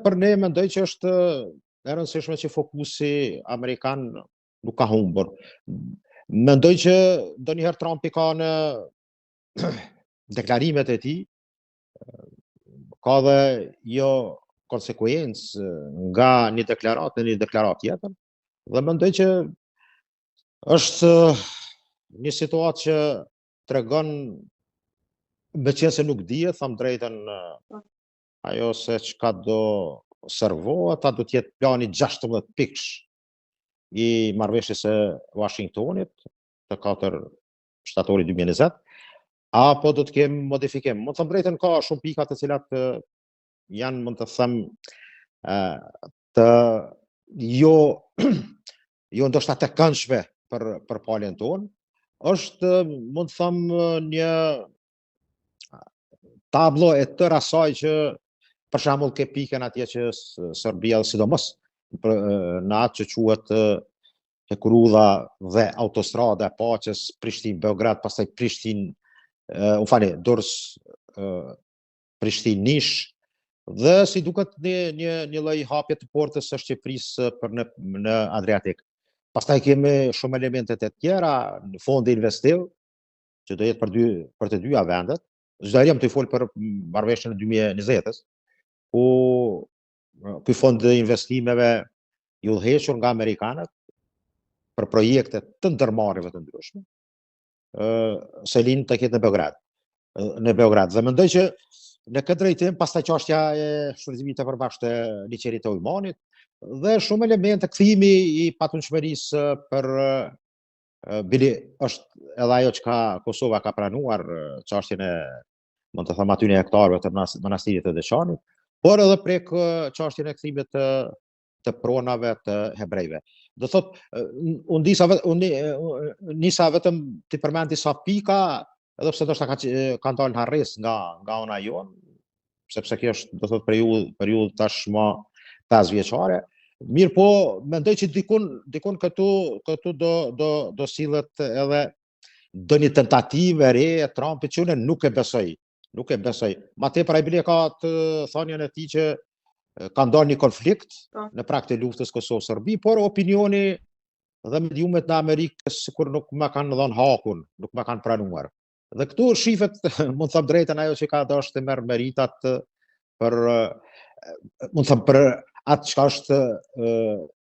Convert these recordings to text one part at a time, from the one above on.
për ne mendoj që është e rëndësishme që fokusi amerikan nuk ka humbur. Mendoj që ndonjëherë Trumpi ka në deklarimet e tij ka dhe jo konsekuencë nga një deklarat në një deklarat tjetër, dhe mendoj që është një situatë që tregon, meqense nuk dihet, tham drejtën, ajo se çka do servohet, do të jetë plani 16 pikësh i marrëveshjes së Washingtonit të 4 shtatori 2020, apo do të kemë modifikim. Mund të them drejtën, ka shumë pika të cilat janë, mund të them, të jo ndoshta të këndshme për palën tonë. Është, mund të them, një tablo e tërë asaj që, për shembull, ke pikën atje që Serbia, sidomos në atë që quhet Hekurudha dhe autostrada e paqes, Prishtinë-Beograd, pastaj Durrës, Prishtinë-Nish, dhe si duket një lloj hapje të portës së Shqipërisë për në Adriatik. Pastaj kemi shumë elemente të tjera, fondi investiv, që do jetë për të dyja vendet. Çdo herë jam të fol për marrëveshjen e 2020-s, ku ky fond të investimeve i udhëhequr nga amerikanët për projekte të ndërmarrjeve të ndryshme, selin të ketë në Beograd. Dhe mendoj që në këtë drejtim, pastaj çështja e shfrytëzimit të përbashkët të liçerit të Ujmanit dhe shumë elemente, kthimi i patundshmërisë për bili është edhe ajo që Kosova ka pranuar çështjen e, mund të them, aty në hektarëve të manastirit të Deçanit, por edhe prek çështjen e kthimit të pronave të hebrejve. Do thot, unë nisa vetëm të përmend disa pika, edhe pse ndoshta ka dalë në harres nga ona jon, sepse kjo është, do thot, periudhë tashmë 5 vjeçare. Mirë po, mendoj që dikun këtu do sillet edhe ndonjë tentativë e re e Trumpit që unë nuk e besoj. Ma tepër ai bile ka të thënien e tij që ka ndarë një konflikt në prag të luftës Kosovë-Serbi, por opinioni dhe mediumet në Amerikë sikur nuk më kanë dhënë hakun, nuk më kanë pranuar. Dhe këtu shifet, mund të them drejtën, ajo që ka dashur të merr meritat për, mund të them, për atë çka është,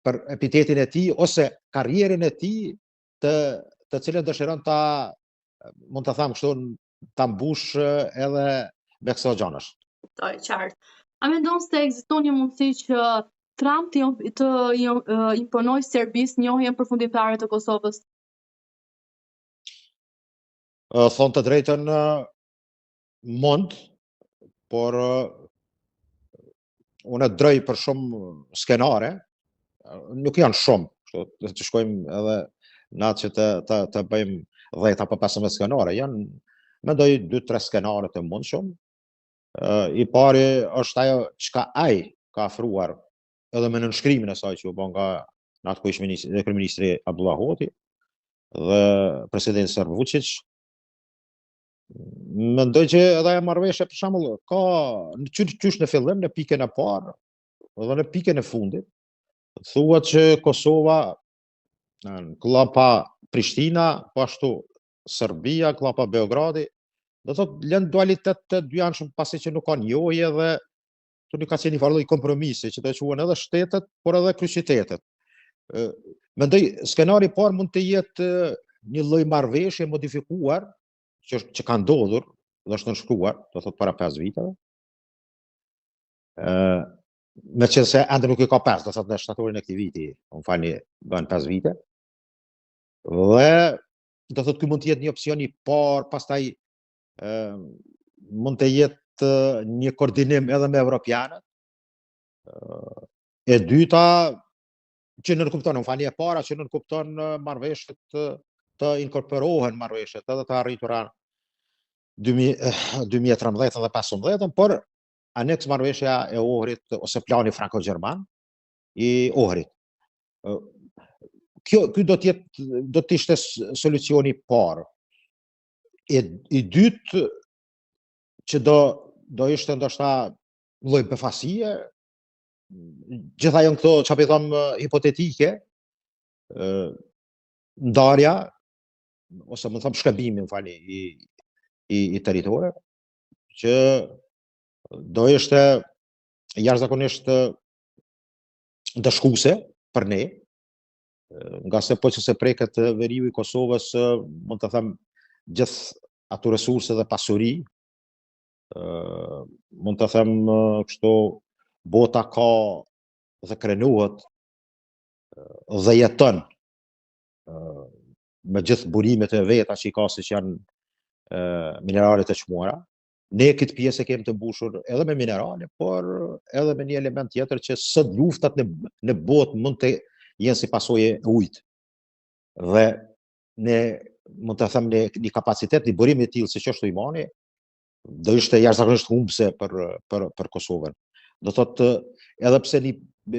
për epitetin e tij ose karrierën e tij, të cilën dëshiron ta, mund të them kështu, ta mbush edhe me këto gjanash. Qartë. A mendon se ekziston një mundësi që Trump të imponoj Serbisë njohjen përfundimtare të Kosovës? Thonë të drejtën, mund, por unë droj për shumë skenare, nuk janë shumë, të shkojmë edhe në atë që të bëjmë 10 apo 15 skenare, janë, mendoj, 2-3 skenare të mund shumë. I pari është ajo çka ai ka afruar edhe me nënshkrimin e saj që u bën nga natë ku ishte kryeministri Abdullah Hoti dhe presidenti Serb Vučić. Mendoj që edhe ajo marrëveshje, për shembull, ka qysh në fillim, në pikën e parë dhe në pikën e fundit, thuhet që Kosova, klapa Prishtina, po ashtu Serbia, klapa Beogradi, do thot, lënë dualitet të dyanshëm, pasi që nuk ka njohje dhe tu nuk ka qenë një farë lloj kompromisi që të quhen edhe shtetet, por edhe kryeqytetet. Mendoj skenari i parë mund të jetë një lloj marrëveshje modifikuar që ka ndodhur dhe është nënshkruar, do thot, para 5 viteve. Meqense ende nuk i ka 5, do thot, në shtatorin e këtij viti, më falni, bën 5 vite. Dhe do thot, ky mund të jetë një opsion i parë, pastaj mund të jetë një koordinim edhe me evropianët. E dyta, që nënkupton, më falni, e para që nënkupton marrëveshjet të inkorporohen marrëveshjet edhe të arritura 2013 dhe 2015, por aneks marrëveshja e Ohrit ose plani franko-gjerman i Ohrit. Ky do të ishte solucioni i parë. I dytë, që do ishte ndoshta lloj befasie, gjitha janë këto, çfarë i them, hipotetike, ndarja ose më them shkëmbimi, më falni, i territoreve, që do ishte jashtëzakonisht dëshkuese për ne, nga se po që se preket veriu i Kosovës, mund të them gjithë ato resurse dhe pasuri, mund të them kështu, bota ka dhe krenohet dhe jeton me gjithë burimet e veta që i ka, siç janë mineralet e çmuara. Ne këtë pjesë e kemi të mbushur edhe me minerale, por edhe me një element tjetër që sot luftat në botë mund të jenë si pasojë e ujit. Dhe ne mund të them një kapacitet, një burim i tillë siç është Ujmani, do ishte jashtëzakonisht humbse për Kosovën. Do thotë, edhe pse një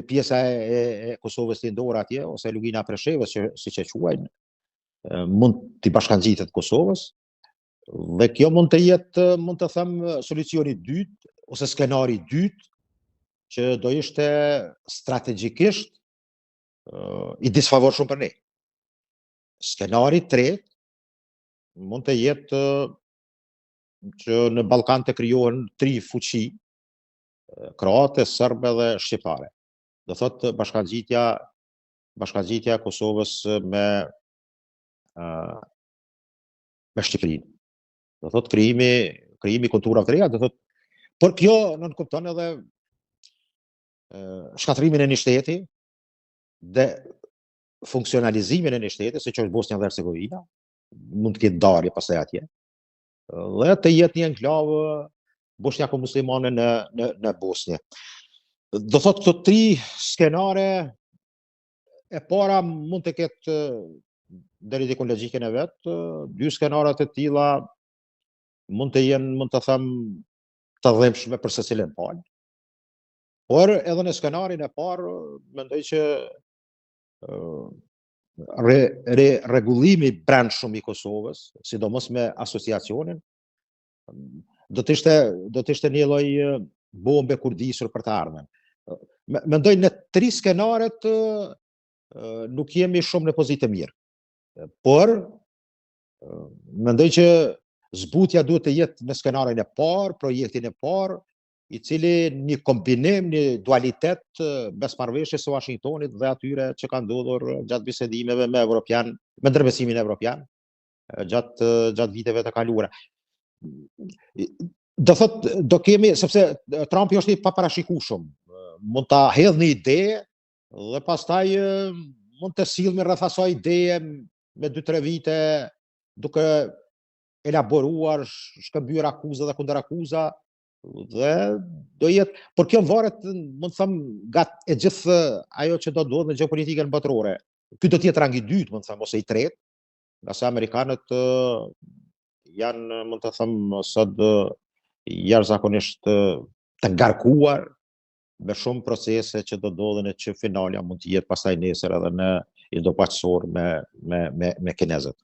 pjesa e Kosovës të ndorë atje, ose Lugina e Preshevës, siç e quajnë, mund t'i bashkangjitet Kosovës, dhe kjo mund të jetë, mund të them, solucioni i dytë ose skenari i dytë, që do ishte strategjikisht i disfavorshëm për ne. Skenari i tretë mund të jetë që në Ballkan të krijohen 3 fuqi, kroate, serbe dhe shqiptare. Do thotë bashkangjitja e Kosovës me Shqipërinë. Do thotë krijimi kulturave të reja, do thotë, por kjo nënkupton edhe shkatrimin e një shteti dhe funksionalizimin e një shteti, siç është Bosnia dhe Hercegovina, mund të ketë ndarje pastaj atje, dhe të jetë një enklavë bosnjako-muslimane në Bosnjë. Do thotë këto 3 skenare, e para mund të ketë deri diku logjikën e vet, 2 skenaret e tilla mund të jenë, mund të them, të dhimbshme për secilin palë. Por edhe në skenarin e parë, mendoj që rregullimi brendshëm i Kosovës, sidomos me asociacionin, do të ishte një lloj bombe kurdisur për të ardhmen. Mendoj në 3 skenaret nuk jemi shumë në pozitë të mirë. Por mendoj që zbutja duhet të jetë në skenarin e parë, projektin e parë, i cili një kombinim, një dualitet mes marrëveshjes së Washingtonit dhe atyre që kanë ndodhur gjatë bisedimeve me evropian, me ndërmesimin evropian gjatë viteve të kaluara. Do thotë, do kemi, sepse Trumpi është i paparashikueshëm, mund ta hedhë një ide dhe pastaj mund të sillmi rreth asaj ideje me 2-3 vite duke elaboruar, shkëmbyer akuza dhe kundërakuza, dhe do jetë, por kjo varet, mund të them, nga e gjithë ajo që do ndodhë në gjeopolitikën botërore. Ky do të jetë rangi i dytë, mund të them, ose i tretë, nga sa amerikanët janë, mund të them, sot jashtëzakonisht të ngarkuar me shumë procese që do ndodhen, që finalja mund të jetë pastaj nesër edhe në Indo-Paqësor me kinezët.